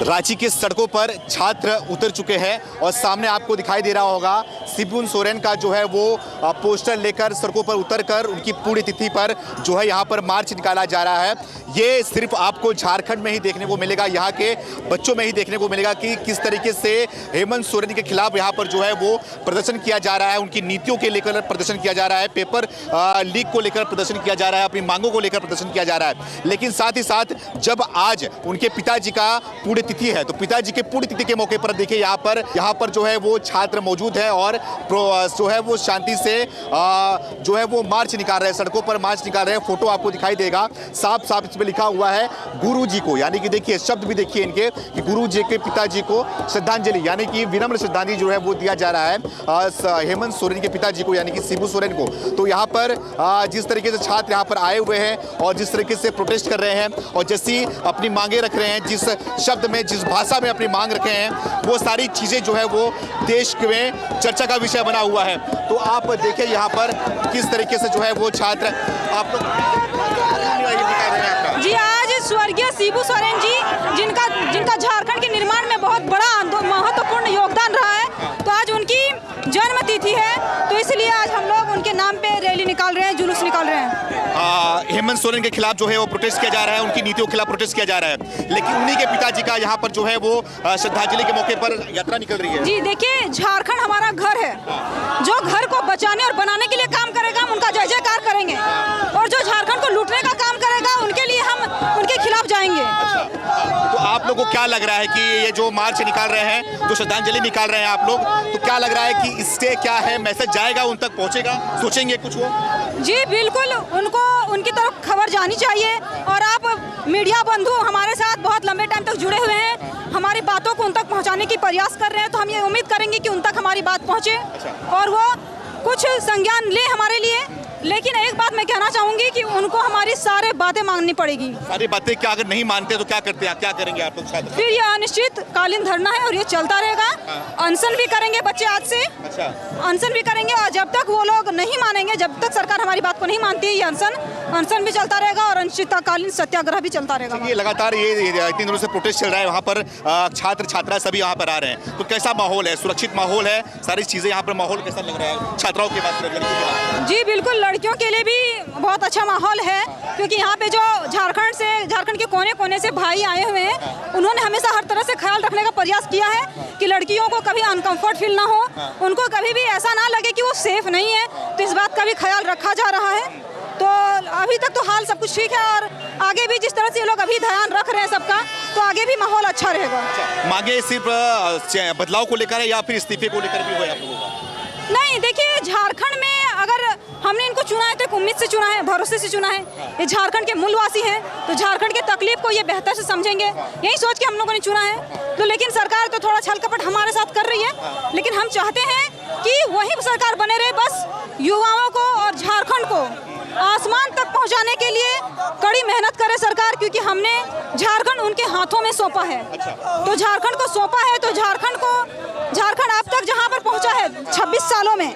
रांची की सड़कों पर छात्र उतर चुके हैं और सामने आपको दिखाई दे रहा होगा शिबू सोरेन का जो है वो पोस्टर लेकर सड़कों पर उतरकर उनकी पुण्यतिथि पर जो है यहाँ पर मार्च निकाला जा रहा है। ये सिर्फ आपको झारखंड में ही देखने को मिलेगा, यहाँ के बच्चों में ही देखने को मिलेगा कि किस तरीके से हेमंत सोरेन के खिलाफ यहाँ पर जो है वो प्रदर्शन किया जा रहा है, उनकी नीतियों के लेकर प्रदर्शन किया जा रहा है, पेपर लीक को लेकर प्रदर्शन किया जा रहा है, अपनी मांगों को लेकर प्रदर्शन किया जा रहा है। लेकिन साथ ही साथ जब आज उनके पिताजी का पुण्यतिथि है तो पिताजी के पुण्यतिथि के मौके पर देखिए यहाँ पर जो है वो छात्र मौजूद है और जो है वो शांति से जो है वो मार्च निकाल रहे हैं, सड़कों पर मार्च निकाल रहे हैं। फोटो आपको दिखाई देगा, साफ साफ इसमें लिखा हुआ है गुरुजी को, यानी कि देखिए शब्द भी देखिए इनके कि गुरुजी के पिताजी को श्रद्धांजलि, यानी कि विनम्र श्रद्धांजलि जो है वो दिया जा रहा है हेमंत सोरेन के पिताजी को, यानी कि शिबू सोरेन को। तो यहाँ पर जिस तरीके से छात्र यहाँ पर आए हुए हैं और जिस तरीके से प्रोटेस्ट कर रहे हैं और जैसी अपनी मांगे रख रहे हैं, जिस शब्द में जिस भाषा में अपनी मांग रखे हैं, वो सारी चीज़ें जो है वो देश में चर्चा का विषय बना हुआ है। तो आप देखिए यहाँ पर किस तरीके से जो है वो छात्र आप लोग जी, आज स्वर्गीय शिबू सोरेन जी जिनका झारखंड के निर्माण में बहुत बड़ा महत्वपूर्ण योगदान रहा है, तो आज उनकी जन्म तिथि है, तो इसलिए आज हम लोग उनके नाम पे रैली निकाल रहे हैं, जुलूस निकाल रहे हैं। हेमंत सोरेन के खिलाफ जो है वो प्रोटेस्ट किया जा रहा है, उनकी नीतियों के खिलाफ प्रोटेस्ट किया जा रहा है, लेकिन उन्हीं के पिताजी का यहाँ पर जो है वो श्रद्धांजलि के मौके पर यात्रा निकल रही है। जी देखिए, झारखंड हमारा घर है, जो घर को बचाने और बनाने के लिए काम करेगा हम उनका जय जयकार करेंगे, और जो झारखंड को लूटने का काम करेगा उनके लिए हम उनके खिलाफ जाएंगे। तो आप लोगों को क्या लग रहा है कि ये जो मार्च निकाल रहे हैं, जो श्रद्धांजलि निकाल रहे हैं आप लोग, तो क्या लग रहा है कि इससे क्या है, मैसेज जाएगा, उन तक पहुंचेगा, सोचेंगे कुछ वो? जी बिल्कुल, उनको उनकी तरफ खबर जानी चाहिए, और आप मीडिया बंधु हमारे साथ बहुत लंबे टाइम तक जुड़े हुए हैं, हमारी बातों को उन तक पहुंचाने की प्रयास कर रहे हैं, तो हम ये उम्मीद करेंगे कि उन तक हमारी बात पहुंचे और वो कुछ संज्ञान ले हमारे लिए। लेकिन एक बात मैं कहना चाहूंगी कि उनको हमारी सारे बातें माननी पड़ेगी। सारी बातें क्या अगर नहीं मानते तो क्या करते हैं, क्या करेंगे आप लोग? शायद फिर ये अनिश्चितकालीन धरना है और ये चलता रहेगा। अनशन भी करेंगे बच्चे आज से, अनशन भी करेंगे, और जब तक वो लोग नहीं मानेंगे, जब तक सरकार हमारी बात को नहीं मानती है, ये अनशन भी चलता रहेगा और अनिश्चितकालीन सत्याग्रह भी चलता रहेगा। ये लगातार ये 3 दिनों से प्रोटेस्ट चल रहा है, वहाँ पर छात्र छात्रा सभी यहाँ पर आ रहे हैं, तो कैसा माहौल है? सुरक्षित माहौल है? सारी चीजें यहाँ पर माहौल कैसा लग रहा है छात्राओं के बाद? जी बिल्कुल, लड़कियों के लिए भी बहुत अच्छा माहौल है, क्योंकि यहाँ पे जो झारखंड के कोने कोने से भाई आए हुए हैं, उन्होंने हमेशा हर तरह से ख्याल रखने का प्रयास किया है कि लड़कियों को कभी अनकंफर्ट फील ना हो, उनको कभी भी ऐसा ना लगे कि वो सेफ नहीं है, तो इस बात का भी ख्याल रखा जा रहा है। तो अभी तक तो हाल सब कुछ ठीक है, और आगे भी जिस तरह से ये लोग अभी ध्यान रख रहे हैं सबका, तो आगे भी माहौल अच्छा रहेगा। मांगे सिर्फ बदलाव को लेकर है या फिर इस्तीफे को लेकर भी हो आप लोगों का? नहीं, देखिए, झारखंड में अगर हमने इनको चुना है तो एक उम्मीद से चुना है, भरोसे से चुना है। ये झारखंड के मूलवासी हैं, तो झारखंड की तकलीफ को ये बेहतर से समझेंगे, यही सोच के हम लोगों ने चुना है। तो लेकिन सरकार तो थोड़ा छल कपट हमारे साथ कर रही है, लेकिन हम चाहते हैं कि वही सरकार बने रहे, बस युवाओं को और झारखंड को आसमान तक पहुंचाने के लिए कड़ी मेहनत करे सरकार, क्योंकि हमने झारखंड उनके हाथों में सौंपा है। तो झारखंड को सौंपा है, तो झारखंड अब तक जहां पर पहुंचा है 26 सालों में,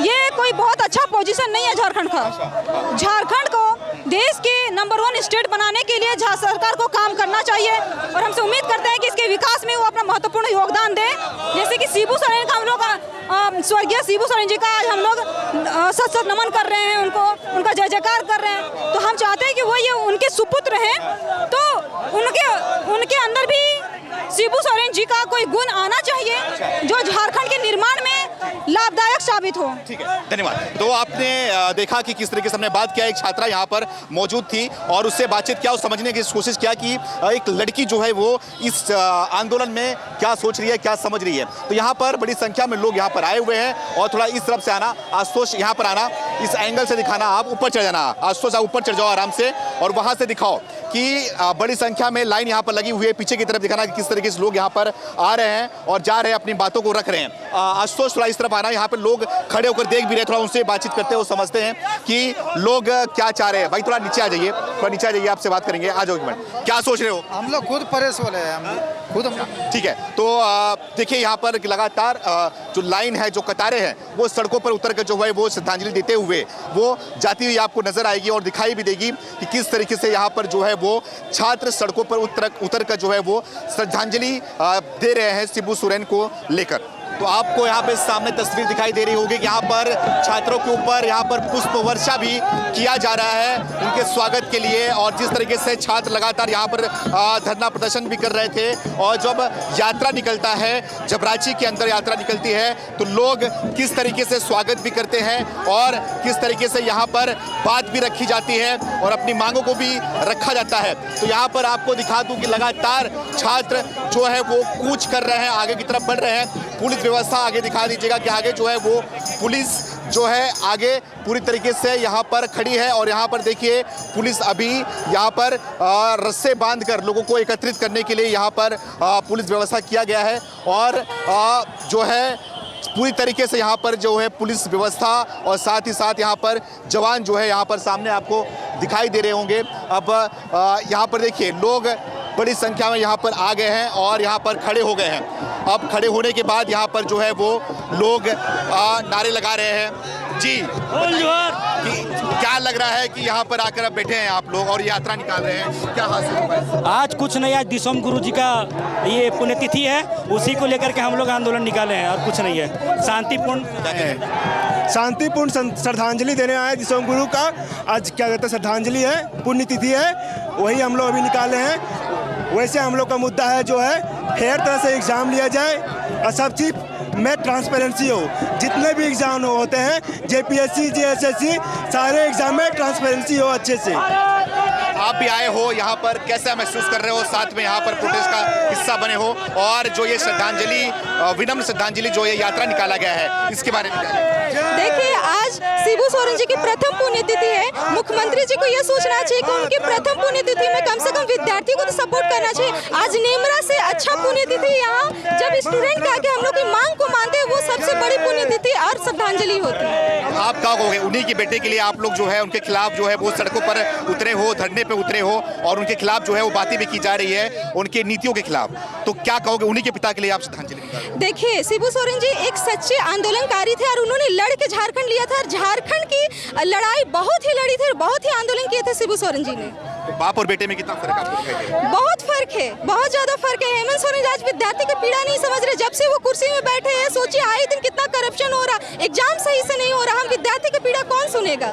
ये कोई बहुत अच्छा पोजीशन नहीं है झारखंड का। झारखंड को देश के नंबर 1 स्टेट बनाने के लिए सरकार को काम करना चाहिए, और हमसे उम्मीद करते हैं कि इसके विकास में वो अपना महत्वपूर्ण योगदान दे। जैसे कि शिबू सोरेन का हम लोग स्वर्गीय शिबू सोरेन जी का आज हम लोग सत नमन कर रहे हैं, उनका जय जयकार कर रहे हैं, तो हम चाहते हैं कि वो ये उनके सुपुत्र हैं, तो उनके अंदर भी शिबू सोरेन जी का कोई गुण आना चाहिए जो झारखंड के निर्माण में लाभदायक साबित हो। ठीक है, धन्यवाद। तो आपने देखा कि किस तरीके से हमने बात किया, एक छात्रा यहाँ पर मौजूद थी और उससे बातचीत किया और समझने की कोशिश किया कि एक लड़की जो है वो इस आंदोलन में क्या सोच रही है, क्या समझ रही है। तो यहाँ पर बड़ी संख्या में लोग यहाँ पर आए हुए हैं, और थोड़ा इस तरफ से आना, आशुतोष यहाँ पर आना, इस एंगल से दिखाना, आप ऊपर चढ़ जाना, आशुतोष आप ऊपर चढ़ जाओ आराम से, और वहाँ से दिखाओ कि बड़ी संख्या में लाइन यहाँ पर लगी हुई है, पीछे की तरफ दिखाना कि किस तरीके से लोग यहाँ पर आ रहे हैं और जा रहे हैं, अपनी बातों को रख रहे हैं। आशुतोष थोड़ा इस तरफ आना, यहाँ पे लोग खड़े होकर देख भी रहे, थोड़ा उनसे बातचीत करते हैं, वो समझते हैं कि लोग क्या चाह रहे हैं। भाई थोड़ा नीचे आ जाइए, थोड़ा नीचे आ जाइए, आपसे बात करेंगे। आ जाओ एक मिनट, क्या सोच रहे हो? हम लोग खुद परेश वाले हैं, हम खुद ठीक है, तो देखिए यहाँ पर लगातार जो लाइन है, जो कतारें हैं, वो सड़कों पर उतर कर जो है वो श्रद्धांजलि देते हुए वो जाती हुई आपको नजर आएगी और दिखाई भी देगी कि किस तरीके से यहाँ पर जो है वो छात्र सड़कों पर उतर कर जो है वो श्रद्धांजलि दे रहे हैं शिबू सोरेन को लेकर। तो आपको यहाँ पे सामने तस्वीर दिखाई दे रही होगी कि यहाँ पर छात्रों के ऊपर यहाँ पर पुष्प वर्षा भी किया जा रहा है उनके स्वागत के लिए। और जिस तरीके से छात्र लगातार यहाँ पर धरना प्रदर्शन भी कर रहे थे, और जब यात्रा निकलता है, जब रांची के अंदर यात्रा निकलती है, तो लोग किस तरीके से स्वागत भी करते हैं और किस तरीके से यहाँ पर बात भी रखी जाती है और अपनी मांगों को भी रखा जाता है। तो यहाँ पर आपको दिखा दूं कि लगातार छात्र जो है वो कूच कर रहे हैं, आगे की तरफ बढ़ रहे हैं। पुलिस व्यवस्था आगे दिखा दीजिएगा कि आगे जो है वो पुलिस जो है आगे पूरी तरीके से यहाँ पर खड़ी है। और यहाँ पर देखिए पुलिस अभी यहाँ पर रस्से बांधकर लोगों को एकत्रित करने के लिए यहाँ पर पुलिस व्यवस्था किया गया है। और जो है पूरी तरीके से यहाँ पर जो है पुलिस व्यवस्था और साथ ही साथ यहाँ पर जवान जो है यहाँ पर सामने आपको दिखाई दे रहे होंगे। अब यहाँ पर देखिए लोग बड़ी संख्या में यहाँ पर आ गए हैं और यहाँ पर खड़े हो गए हैं। अब खड़े होने के बाद यहाँ पर जो है वो लोग नारे लगा रहे हैं। जी कि क्या लग रहा है कि यहाँ पर आकर अब बैठे हैं आप लोग और यात्रा निकाल रहे हैं, क्या हासिल होगा? आज कुछ नहीं, आज दिसोम गुरु जी का ये पुण्यतिथि है, उसी को लेकर के हम लोग आंदोलन निकाले हैं और कुछ नहीं है। शांतिपूर्ण श्रद्धांजलि देने आए दिसोम गुरु का। आज क्या कहते हैं, श्रद्धांजलि है, पुण्यतिथि है, वही हम लोग अभी निकाले हैं। वैसे हम लोग का मुद्दा है जो है फेयर तरह से एग्ज़ाम लिया जाए और सब चीज़ में ट्रांसपेरेंसी हो। जितने भी एग्ज़ाम होते हैं, जेपीएससी, जेएसएससी, सारे एग्ज़ाम में ट्रांसपेरेंसी हो अच्छे से। आप भी आए हो यहाँ पर, कैसा महसूस कर रहे हो? साथ में यहाँ पर प्रोटेस्ट का हिस्सा बने हो और जो ये श्रद्धांजलि, विनम्र श्रद्धांजलि जो ये यात्रा निकाला गया है, इसके बारे में देखिए, आज शिबू सोरेन जी की प्रथम पुण्यतिथि है। मुख्यमंत्री जी को यह सोचना चाहिए कि उनकी प्रथम पुण्यतिथि में कम से कम विद्यार्थी को तो सपोर्ट करना चाहिए। आज नेमरा से अच्छा पुण्यतिथि यहाँ जब स्टूडेंट आके हम लोग की मांग को मानते हैं, वो सबसे बड़ी पुण्यतिथि और श्रद्धांजलि होती है। आप क्या कहोगे? उन्हीं के बेटे के लिए आप लोग जो है उनके खिलाफ जो है वो सड़कों पर उतरे हो, धरने पे उतरे हो और उनके खिलाफ जो है वो बातें भी की जा रही है, उनके नीतियों के खिलाफ, तो क्या कहोगे? उन्हीं के पिता के लिए आप श्रद्धांजलि। देखिए, शिबू सोरेन जी एक सच्चे आंदोलनकारी थे और उन्होंने लड़ के झारखंड लिया था और झारखंड की लड़ाई बहुत ही लड़ी थी, बहुत ही आंदोलन किए थे शिबू सोरेन जी ने। तो बाप और बेटे में कितना फर्क आपको दिखाई दे रहा है? बहुत फर्क है, बहुत ज्यादा फर्क है। हेमंत सोरेन आज विद्यार्थी की पीड़ा नहीं समझ रहे। जब से वो कुर्सी में बैठे हैं, सोचिए आए दिन कितना करप्शन हो रहा, एग्जाम सही से नहीं हो रहा, हम विद्यार्थी की पीड़ा कौन सुनेगा?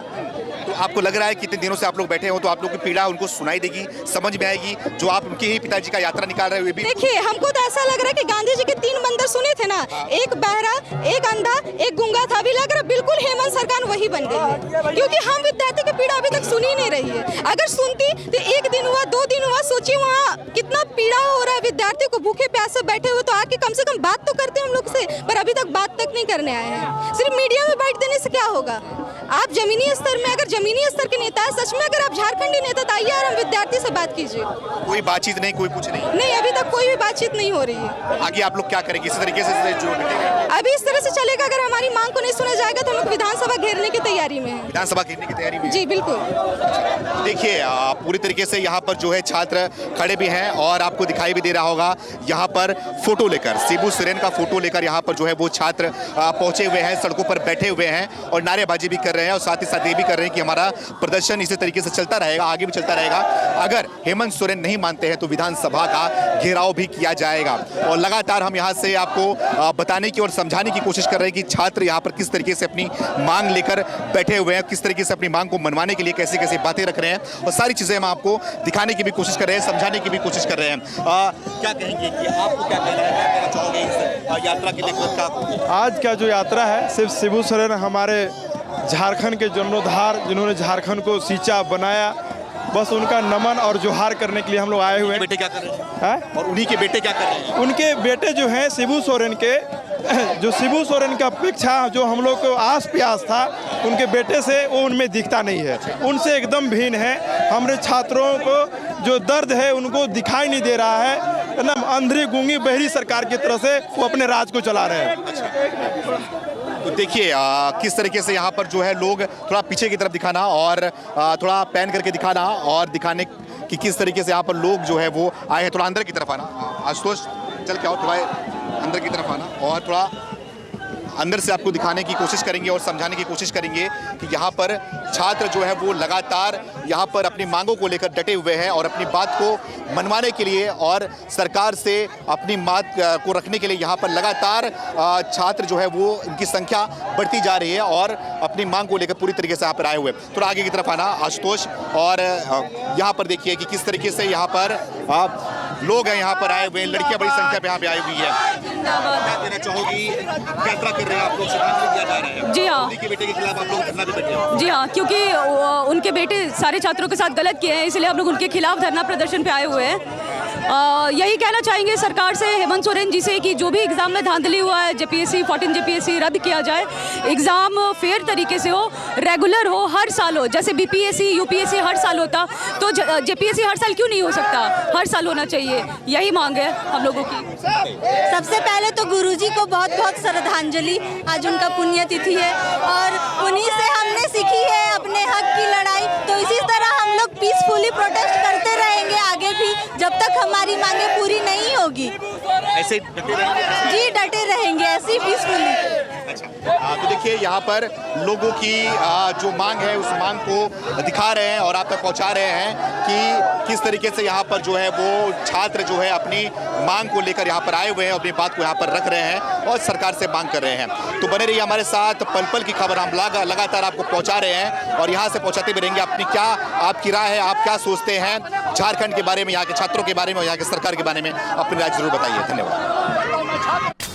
तो आपको लग रहा है कि इतने दिनों से आप लोग बैठे हो तो आप लोग की पीड़ा उनको सुनाई देगी, समझ में आएगी, जो आप उनके ही पिताजी का यात्रा निकाल रहे हुए भी? देखिए, हमको तो ऐसा लग रहा है कि गांधी जी के 3 बंदर सुने थे ना, एक बहरा, एक अंधा, एक गूंगा था। अभी लग रहा है बिल्कुल हेमंत सरकार वही बन गई है, क्योंकि हम विद्यार्थी की पीड़ा अभी तक सुनी नहीं रही है। अगर सुनती तो 1 दिन हुआ, 2 दिन हुआ, सोचिए वहाँ कितना पीड़ा हो रहा है विद्यार्थी को, भूखे प्यासे बैठे हुए, तो आके कम से कम बात तो करते हम लोग से, पर अभी तक बात तक नहीं करने आए हैं। सिर्फ मीडिया में बैठ देने से क्या होगा? आप जमीनी स्तर में, अगर जमीनी स्तर के नेता है सच में, अगर आप झारखंडी नेता, तो आइए और हम विद्यार्थी से बात कीजिए। कोई बातचीत नहीं, कोई कुछ नहीं, अभी तक कोई भी बातचीत नहीं हो रही है। आगे आप लोग क्या करेंगे? इसी तरीके से जो अभी इस तरह से चलेगा। अगर हमारी मांग को नहीं सुना जाएगा तो हम लोग विधानसभा घेरने की तैयारी में हैं। विधानसभा घेरने की तैयारी में? जी बिल्कुल। देखिए, पूरी तरीके से यहाँ पर जो है छात्र खड़े भी हैं और आपको दिखाई भी दे रहा होगा यहाँ पर फोटो लेकर, शिबू सोरेन का फोटो लेकर यहाँ पर जो है वो छात्र पहुंचे हुए हैं, सड़कों पर बैठे हुए हैं और नारेबाजी भी कर रहे हैं और साथ ही साथ ये भी कर रहे हैं कि हमारा प्रदर्शन इसी तरीके से चलता रहेगा, आगे भी चलता रहेगा। अगर हेमंत सोरेन नहीं मानते हैं तो विधानसभा का घेराव भी किया जाएगा। और लगातार हम यहाँ से आपको बताने की और समझाने की कोशिश कर रहे हैं कि छात्र यहाँ पर किस तरीके से अपनी मांग लेकर बैठे हुए हैं, किस तरीके से अपनी मांग को मनवाने के लिए कैसे कैसे बातें रख रहे हैं, और सारी चीज़ें हम आपको दिखाने की भी कोशिश कर रहे हैं, समझाने की भी कोशिश कर रहे हैं। क्या कहेंगे कि आपको क्या कहना है, क्या कहना चाहोगे इस यात्रा के लिए? आज का जो यात्रा है, सिर्फ शिबू सोरेन हमारे झारखंड के जीर्णोद्धार, जिन्होंने झारखंड को सींचा बनाया, बस उनका नमन और जोहार करने के लिए हम लोग आए हुए हैं। बेटे क्या कर रहे हैं? और उन्हीं के बेटे क्या कर रहे हैं? उनके बेटे जो हैं शिबू सोरेन के, जो शिबू सोरेन का अपेक्षा जो हम लोग को आस प्यास था उनके बेटे से, वो उनमें दिखता नहीं है, उनसे एकदम भिन्न है। हमारे छात्रों को जो दर्द है उनको दिखाई नहीं दे रहा है। एकदम अंधी गूंगी बहरी सरकार की तरह से वो अपने राज को चला रहे हैं। तो देखिए किस तरीके से यहाँ पर जो है लोग थोड़ा पीछे की तरफ दिखाना और थोड़ा पैन करके दिखाना और दिखाने कि किस तरीके से यहाँ पर लोग जो है वो आए हैं। थोड़ा अंदर की तरफ आना, आशुतोष चल के आओ, थोड़ा अंदर की तरफ आना और थोड़ा अंदर से आपको दिखाने की कोशिश करेंगे और समझाने की कोशिश करेंगे कि यहाँ पर छात्र जो है वो लगातार यहाँ पर अपनी मांगों को लेकर डटे हुए हैं और अपनी बात को मनवाने के लिए और सरकार से अपनी बात को रखने के लिए यहाँ पर लगातार छात्र जो है वो इनकी संख्या बढ़ती जा रही है और अपनी मांग को लेकर पूरी तरीके से यहाँ पर आए हुए। थोड़ा आगे की तरफ आना आशुतोष और यहाँ पर देखिए कि किस तरीके से यहाँ पर लोग हैं यहाँ पर आए हुए हैं, लड़कियाँ बड़ी संख्या में यहाँ पे आई हुई है। क्या देना चाहोगी, यात्रा कर रहे हैं आप लोग, श्रद्धांजलि दिया जा रहा है। जी हाँ। मोदी के बेटे के खिलाफ आप लोग धरना भी बैठे हो। जी हाँ, क्योंकि उनके बेटे सारे छात्रों के साथ गलत किए हैं, इसलिए हम लोग उनके खिलाफ धरना प्रदर्शन पे आए हुए हैं। यही कहना चाहेंगे सरकार से, हेमंत सोरेन जी से, कि जो भी एग्ज़ाम में धांधली हुआ है, जेपीएससी 14 जेपीएससी रद्द किया जाए, एग्ज़ाम फेयर तरीके से हो, रेगुलर हो, हर साल हो। जैसे बीपीएससी यूपीएससी हर साल होता तो जेपीएससी हर साल क्यों नहीं हो सकता, हर साल होना चाहिए। यही मांग है हम लोगों की। सबसे पहले तो गुरुजी को बहुत बहुत श्रद्धांजलि, आज उनका पुण्यतिथि है और उन्हीं से हमने सीखी है अपने हक की लड़ाई। तो इसी तरह हम लोग पीसफुली प्रोटेस्ट करते रहेंगे आगे भी, जब तक हमारी मांगे पूरी नहीं होगी। ऐसे डटे रहेंगे? जी डटे रहेंगे ऐसे ही पीसफुली। तो देखिए यहाँ पर लोगों की जो मांग है उस मांग को दिखा रहे हैं और आप तक पहुँचा रहे हैं कि किस तरीके से यहाँ पर जो है वो छात्र जो है अपनी मांग को लेकर यहाँ पर आए हुए हैं, अपनी बात को यहाँ पर रख रहे हैं और सरकार से मांग कर रहे हैं। तो बने रहिए हमारे साथ, पल पल की खबर हम लगातार आपको पहुँचा रहे हैं और यहाँ से पहुँचाते भी रहेंगे। अपनी क्या आपकी राय है, आप क्या सोचते हैं झारखंड के बारे में, यहाँ के छात्रों के बारे में और यहाँ की सरकार के बारे में, अपनी राय जरूर बताइए। धन्यवाद।